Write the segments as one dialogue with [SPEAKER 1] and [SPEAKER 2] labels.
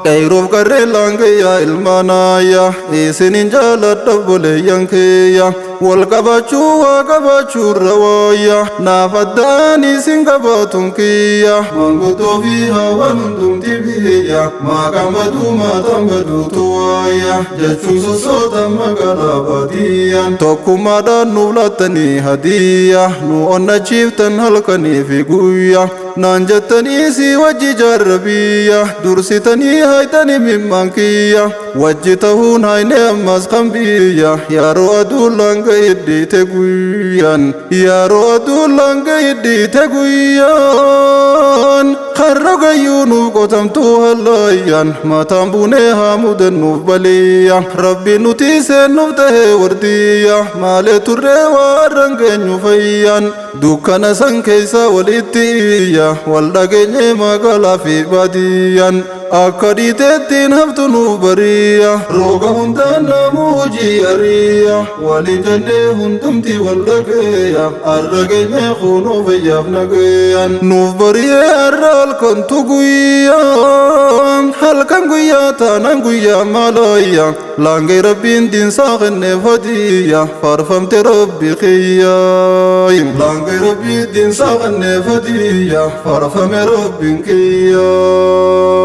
[SPEAKER 1] Kairuuf qarree laangayyaa ilmaanaayyaa isinin jaaladha boleeyyankiyya wal qabachuu waa qabachuu rawaayyaa naaf addaan isin qabaatun kiyya mangutoo fi hawaan hundumti biyya maaqambaduu maatambaduutu waayyaa jechuu sosoota magaalaa baadiyyaan tokkummaadhaan nuuf laattanii hadiyya nu onnachiiftan halkanii fi guyyaa naan jettanii si wajji jaarrabiyya dursitanii haytanii mimmaan kiyya wajji ta'uun hayne ammas kan biyya yaaroo aduun langa iddiite guyyaan yaaroo aduun langa iddiite guyyaan karra gayyuu nuuf qotamtuu hallaayyan mataan buunee haa mudannuuf baliyya rabbi nuti seennuuf tahee wardiyya maalee turree waa rangeenyu fayyaan dukkana san keessa walitti iyya wal dhageenye magaalaa fi baadiyyaan akka dhiiteettiin haftu nuuf bariyya rooga hundaan namuu hojii ariyya waliin jennee hundumti wal dhageeyya arrageenye kunuu fayyaaf nageeyyan nuuf bariyee arra halkantu guyyaa halkan guyyaa taanaan guyyaa maalooyya laangee rabbiin diinsaa kenneef hadiyya faarfamte rabbi kiyyaa laangee rabbii diinsaa kenneef hadiyya faarfame rabbiin kiyyaa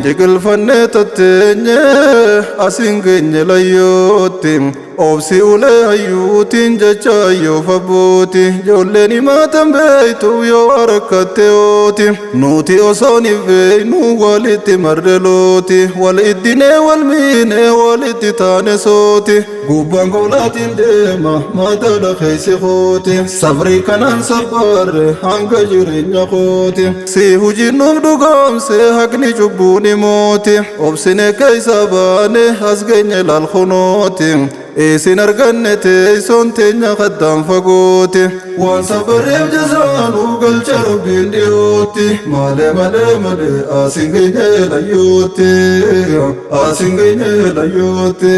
[SPEAKER 1] Jigilfannee tatteenye asin geenye layyootti obsi ulee hayyuutiin jecha ayyoof abbooti ijoolleen himaatan beeytu yoo harkatte ooti nuti osoon ifeeynu walitti marrelooti wal iddinee wal miinee walitti taane sooti gubbaan koolaatiin deema maataadha keeysi kooti sabrii kanaan sabbaarre hanga jireenya kooti si hujinnuuf dhugoomse haqni cubbuuni mooti obsine keeysa baane as geenye laalkunooti isin arganne teeysoon teenya kaddaan fagoote waan sabareef jazaanuu galcha rabbiin dhiyootti malee asin geenye layyootti asin geenye layyootti